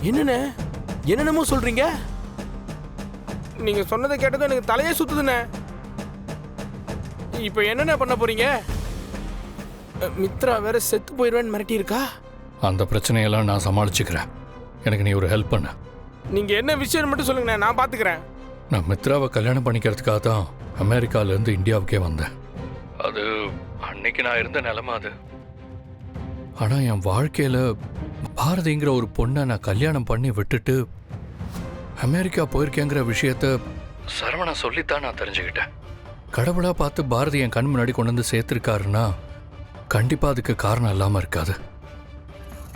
என்னண்ணே என்னென்னமோ சொல்றீங்க? நீங்க சொன்னதை கேட்டதும் எனக்கு தலையே சுத்துதுண்ணே. இப்போ என்னென்ன பண்ண போறீங்க? மித்ரா வேற செத்து போயிடுவேன்னு மிரட்டி இருக்கா. அந்த பிரச்சனையெல்லாம் நான் சமாளிச்சுக்கிறேன். எனக்கு நீ ஒரு ஹெல்ப் பண்ண. நீங்க என்ன விஷயம் மட்டும் சொல்லுங்கண்ணே, நான் பாத்துக்கிறேன். நான் மித்ராவை கல்யாணம் பண்ணிக்கிறதுக்காக தான் அமெரிக்காவிலேருந்து இந்தியாவுக்கே வந்தேன். அது அன்னைக்கு நான் இருந்த நிலைமை அது. ஆனால் என் வாழ்க்கையில் பாரதிங்கிற ஒரு பொண்ணை நான் கல்யாணம் பண்ணி விட்டுட்டு அமெரிக்கா போயிருக்கேங்கிற விஷயத்த சரவணா சொல்லித்தான் நான் தெரிஞ்சுக்கிட்டேன். கடவுளாக பார்த்து பாரதி என் கண் முன்னாடி கொண்டு வந்து சேர்த்துருக்காருன்னா கண்டிப்பாக அதுக்கு காரணம் இல்லாமல் இருக்காது.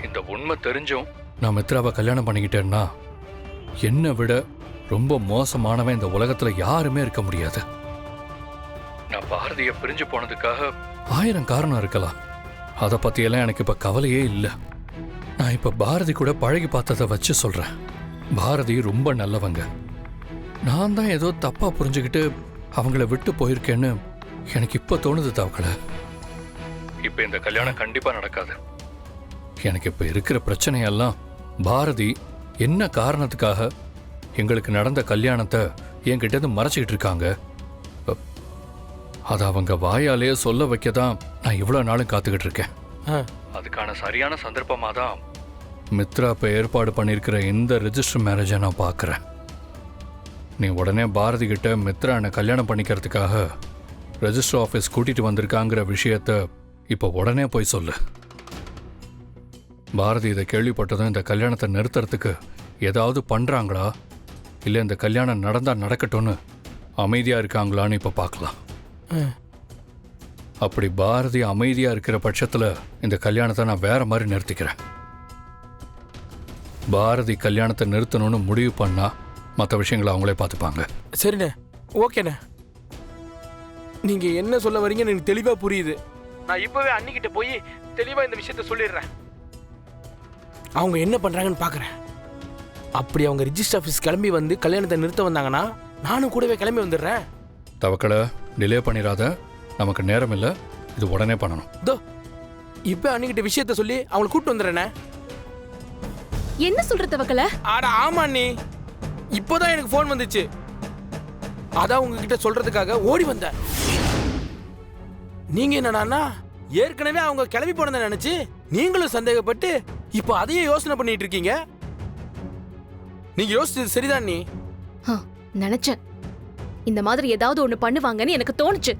இந்த உண்மை தெரிஞ்சும் நான் மித்ராவை கல்யாணம் பண்ணிக்கிட்டேன்னா என்னை விட ரொம்ப மோசமானவன் இந்த உலகத்தில் யாருமே இருக்க முடியாது. நான் பாரதியை பிரிஞ்சு போனதுக்காக 1000 காரணம் இருக்கலாம். அதை பற்றியெல்லாம் எனக்கு இப்போ கவலையே இல்லை. நான் இப்போ பாரதி கூட பழகி பார்த்ததை வச்சு சொல்கிறேன். பாரதி ரொம்ப நல்லவங்க. நான் தான் ஏதோ தப்பாக புரிஞ்சுக்கிட்டு அவங்கள விட்டு போயிருக்கேன்னு எனக்கு இப்போ தோணுது. தவக்கலை, இப்போ இந்த கல்யாணம் கண்டிப்பாக நடக்காது. எனக்கு இப்போ இருக்கிற பிரச்சனையெல்லாம் பாரதி என்ன காரணத்துக்காக எங்களுக்கு நடந்த கல்யாணத்தை என்கிட்ட மறைச்சிக்கிட்டு இருக்காங்க. அதை அவங்க வாயாலே சொல்ல வைக்க தான் நான் இவ்வளோ நாளும் காத்துக்கிட்டு இருக்கேன். அதுக்கான சரியான சந்தர்ப்பமாக தான் மித்ரா இப்போ ஏற்பாடு பண்ணியிருக்கிற இந்த ரெஜிஸ்டர் மேரேஜை நான் பார்க்குறேன். நீ உடனே பாரதி கிட்ட மித்ரா என்னை கல்யாணம் பண்ணிக்கிறதுக்காக ரெஜிஸ்டர் ஆஃபீஸ் கூட்டிகிட்டு வந்திருக்காங்கிற விஷயத்த இப்போ உடனே போய் சொல்லு. பாரதி இதை கேள்விப்பட்டதும் இந்த கல்யாணத்தை நிறுத்துறதுக்கு ஏதாவது பண்ணுறாங்களா, இல்லை இந்த கல்யாணம் நடந்தால் நடக்கட்டும்னு அமைதியாக இருக்காங்களான்னு இப்போ பார்க்கலாம். அப்படி பாரதி அமைதியாக இருக்கிற பட்சத்தில் இந்த கல்யாணத்தை நான் வேற மாதிரி நிறுத்திக்கிறேன். பாரதி கல்யாணத்தை நிறுத்தணும்னு முடிவு பண்ணா மற்ற விஷயங்களை அவங்களே பார்த்துப்பாங்க. சரிண்ணே, ஓகேண்ணே. நீங்க என்ன சொல்ல வரீங்கன்னு எனக்கு தெளிவா புரியுது. நான் இப்பவே அண்ணிக்கிட்ட போய் தெளிவா இந்த விஷயத்த சொல்லிடுறேன். அவங்க என்ன பண்றாங்கன்னு பாக்குறேன். அப்படி அவங்க ரிஜிஸ்டர் ஆஃபீஸ் கிளம்பி வந்து கல்யாணத்தை நிறுத்த வந்தாங்கன்னா நானும் கூடவே கிளம்பி வந்துடுறேன். தவக்கலை, டிலே பண்ணிடாத. நமக்கு நேரம் இல்லை, இது உடனே பண்ணணும். தோ இப்போ அண்ணிக்கிட்ட விஷயத்த சொல்லி அவங்களை கூப்பிட்டு வந்துடுறேண்ணே. என்ன சொல்ற தவக்கலை? ஆடா ஆமா அண்ணி, இப்போதான் எனக்கு ஃபோன் வந்துச்சு. அதான் உங்ககிட்ட சொல்றதுக்காக ஓடி வந்தேன். நீங்க என்னன்னா ஏற்கனவே அவங்க கிளம்பி போனதை நினைச்சு நீங்களும் சந்தேகப்பட்டு இப்போ அதையே யோசனை பண்ணிட்டு இருக்கீங்க. நீங்க யோசிச்சது சரிதான் நீ. நினைச்சேன் இந்த மாதிரி ஏதாவது ஒண்ணு பண்ணுவாங்கன்னு எனக்கு தோணுச்சு.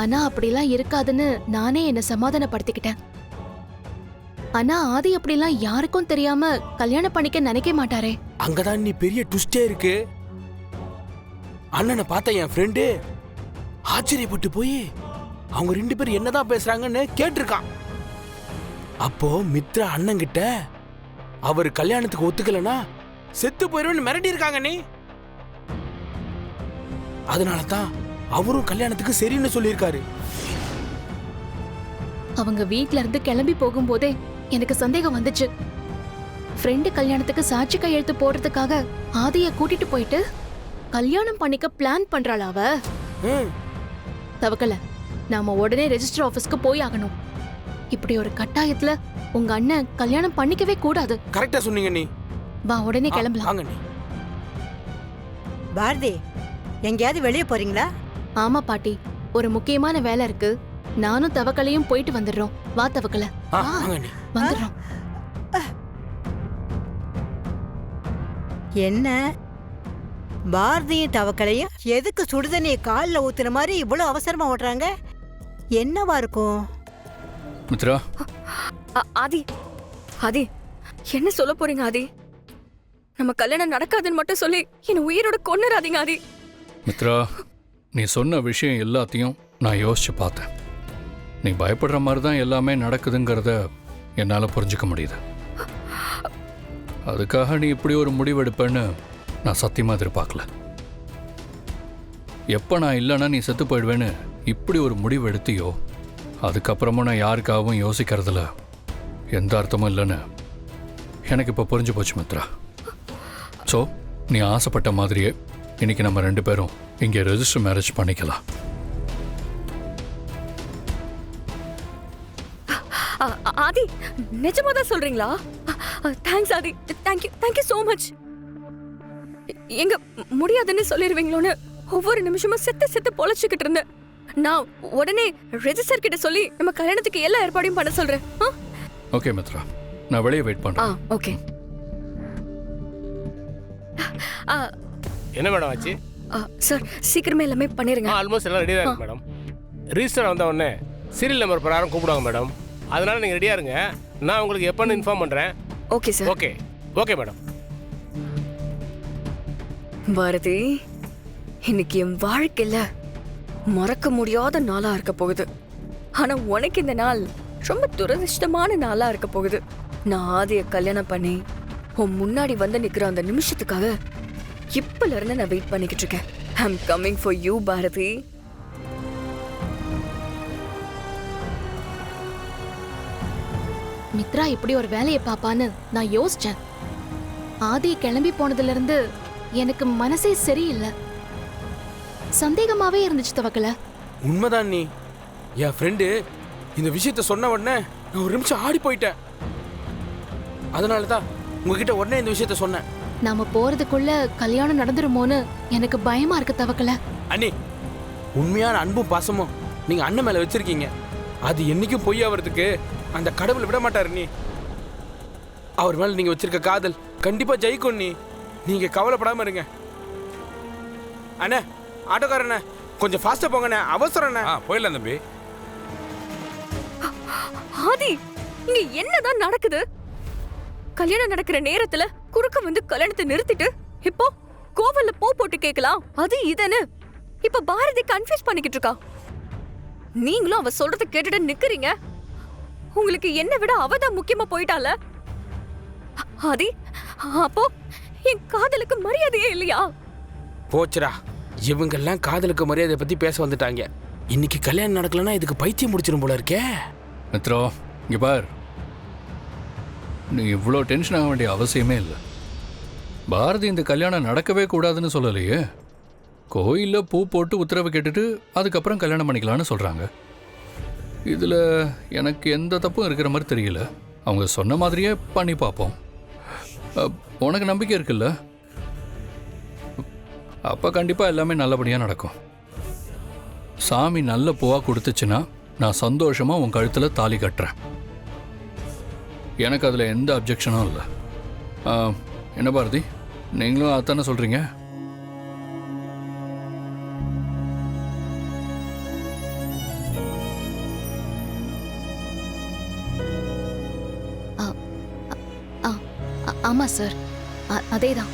ஆனா அப்படிலாம் இருக்காதுன்னு நானே என்ன சமாதானப்படுத்திக்கிட்டேன். ஆனா ஆதி அப்படிலாம் யாருக்கும் தெரியாம கல்யாணம் பண்ணிக்க நினைக்க மாட்டாரே. அங்கதான் நீ பெரிய ட்விஸ்டே இருக்கு. அண்ணனை பார்த்த என் ஃப்ரெண்டு ஆச்சரியப்பட்டு போய் அவங்க 2 பேரும் என்னதான் பேசுறாங்கன்னு கேட்டிருக்கான். அப்போ மித்ரா அண்ணன் கிட்ட அவர் கல்யாணத்துக்கு ஒத்துக்கலனா செத்து போயிருவேன்னு மிரட்டி இருக்காங்க. நீ அதனால தான் அவரும் கல்யாணத்துக்கு சரின்னு சொல்லியிருக்காரு. அவங்க வீட்ல இருந்து கிளம்பி போகும்போதே எனக்கு சந்தேகம் வந்துச்சு. ஃப்ரெண்டு கல்யாணத்துக்கு சாட்சி கையெழுத்து போடுறதுக்காக ஆதிய கூட்டிட்டு போயிட்டு கல்யாணம் பண்ணிக்க பிளான் பண்றாளா அவ? தவக்கல, நாம உடனே ரெஜிஸ்டர் ஆபீஸ்க்கு போய் ஆகணும். இப்படி ஒரு கட்டாயத்துல உங்க அண்ணன் கல்யாணம் பண்ணிக்கவே கூடாது. கரெக்டா சொன்னீங்க நீ. வா உடனே கிளம்பலாம். பாரதி, எங்கேயாவது வெளியே போறீங்களா? ஆமா பாட்டி, ஒரு முக்கியமான வேலை இருக்கு. நானும் தவக்கலையும் போயிட்டு வந்துடுறோம். வா தவக்கல, வந்துடுறோம். என்ன பாரதியும் தவக்கலையும் எதுக்கு சுடுதண்ணியை காலில் ஊத்துற மாதிரி இவ்வளவு அவசரமா ஓட்டுறாங்க? என்னவா இருக்கும்? மித்ரா, ஆதி ஆதி என்ன சொல்ல போறீங்க? ஆதி, நம்ம கல்யாணம் நடக்காதுன்னு மட்டும் சொல்லி என்ன உயிரோட கொன்னுறாதீங்க. ஆதி மித்ரா, நீ சொன்ன விஷயம் எல்லாத்தையும் நான் யோசிச்சு பார்த்தேன். நீ பயப்படுற மாதிரி தான் எல்லாமே நடக்குதுங்கிறத என்னால் புரிஞ்சுக்க முடியுது. அதுக்காக நீ இப்படி ஒரு முடிவெடுப்பேன்னு நான் சத்தியமாக எதிர்பார்க்கல. எப்போ நான் இல்லைன்னா நீ செத்து போயிடுவேன்னு இப்படி ஒரு முடிவு எடுத்தியோ, அதுக்கப்புறமும் நான் யாருக்காகவும் யோசிக்கிறதுல எந்த அர்த்தமும் இல்லைன்னு எனக்கு இப்போ புரிஞ்சு போச்சு மித்ரா. ஸோ நீ ஆசைப்பட்ட மாதிரியே இன்னைக்கு நம்ம 2 பேரும் இங்கே ரெஜிஸ்டர் மேரேஜ் பண்ணிக்கலாம். ஆதி, நிஜமா தான் சொல்றீங்களா? தேங்க்ஸ் ஆதி, தேங்க்யூ so மச். எங்க முடியாதுன்னு சொல்லிடுவீங்களோன்னு ஒவ்வொரு நிமிஷமும் செத்து பொழைச்சுக்கிட்டு இருந்தேன். நான் உடனே ரெஜிஸ்டர் கிட்ட சொல்லி நம்ம கல்யாணத்துக்கு எல்லா ஏற்பாடையும் பண்ண சொல்றேன். ஓகே மித்ரா, நான் வெளியே வெயிட் பண்றேன். ஓகே. என்ன மேடம் ஆச்சு? சார் சீக்கிரமே எல்லாமே பண்ணிருங்க. ஆல்மோஸ்ட் எல்லாம் ரெடியாக இருக்கு மேடம். ரிஜிஸ்டர் வந்த உடனே சீரியல் நம்பர் பிரகாரம் கூப்பிடுவாங்க மேடம். அதனால நீங்கள் ரெடியாக இருங்க. நான் உங்களுக்கு எப்போன்னு இன்ஃபார்ம் பண்ணுறேன். Okay sir. Okay madam. Bharathi, இன்னைக்கு என் வாழ்க்கையில மறக்க முடியாத நாளா இருக்க போகுது. ஆனா உனக்கு இந்த நாள் ரொம்ப துரதிர்ஷ்டமான நாளா இருக்க போகுது. நான் ஆதிய கல்யாணம் பண்ணி உன் முன்னாடி வந்து நிக்கிற அந்த நிமிஷத்துக்காக இப்பல இருந்து நான் வெயிட் பண்ணிக்கிட்டு இருக்கேன். I am coming for you Bharathi. Mithra இப்படி ஒரு வேலையை பாப்பான்னு நான் யோசிச்சேன். ஆதி கிளம்பி போனதுல இருந்து எனக்கு மனசே சரியில்லை. சந்தேகமாவே இருந்துச்சு தவக்கல. உண்மைதான் நீ. என் ஃப்ரெண்டு இந்த விஷயத்த சொன்ன உடனே நான் ஒரு நிமிஷம் ஆடி போயிட்டேன். அதனால தான் உங்ககிட்ட உடனே இந்த விஷயத்த சொன்னேன். நாம போறதுக்குள்ள கல்யாணம் நடந்துருமோன்னு எனக்கு பயமா இருக்கு தவக்கல. அண்ணி, உண்மையான அன்பும் பாசமும் நீங்க அண்ணன் மேல வச்சிருக்கீங்க. அது என்னைக்கும் பொய் ஆகிறதுக்கு அந்த கடவுள் விட மாட்டாரு. நீ அவர் மேல நீங்க வச்சிருக்க காதல் கண்டிப்பா ஜெயிக்கும். நீங்க கவலைப்படாம இருங்க. அண்ணே, ஆட்டோக்காரண்ணே, கொஞ்சம் ஃபாஸ்டா போங்கண்ணே, அவசரண்ணே. போயிடலாம் தம்பி. ஆதி, இங்க என்னதான் நடக்குது? கல்யாணம் நடக்கிற நேரத்துல குறுக்க வந்து கல்யாணத்தை நிறுத்திட்டு இப்போ கோவில்ல பூ போட்டு கேட்கலாம் அது இதுன்னு இப்ப பாரதி கன்ஃபியூஸ் பண்ணிக்கிட்டு இருக்கா. நீங்களும் அவ சொல்றத கேட்டுட்டு நிக்கிறீங்க. உங்களுக்கு என்ன விட அவதான் முக்கியமா போயிட்டால. ஆதி, அப்போ என் காதலுக்கு மரியாதையே இல்லையா? போச்சுடா, இவங்கெல்லாம் காதலுக்கு மரியாதை பத்தி பேச வந்துட்டாங்க. இன்னைக்கு கல்யாணம் நடக்கலன்னா இதுக்கு பைத்தியம் முடிச்சிடும் போல இருக்கே. மித்ரா, இங்க பார், நீ இவ்வளோ டென்ஷன் ஆக வேண்டிய அவசியமே இல்லை. பாரதி இந்த கல்யாணம் நடக்கவே கூடாதுன்னு சொல்லலையே. கோயிலில் பூ போட்டு உத்தரவு கேட்டுட்டு அதுக்கப்புறம் கல்யாணம் பண்ணிக்கலான்னு சொல்கிறாங்க. இதில் எனக்கு எந்த தப்பும் இருக்கிற மாதிரி தெரியல. அவங்க சொன்ன மாதிரியே பண்ணி பார்ப்போம். உனக்கு நம்பிக்கை இருக்குல்ல? அப்போ கண்டிப்பாக எல்லாமே நல்லபடியாக நடக்கும். சாமி நல்ல பூவாக கொடுத்துச்சுன்னா நான் சந்தோஷமாக உன் கழுத்தில் தாலி கட்டுறேன். எனக்கு அதில் எந்த அப்ஜெக்ஷனும் இல்லை. என்ன பாரதி, நீங்களும் அதானே சொல்கிறீங்க? ஆமா சார், அதேதான்.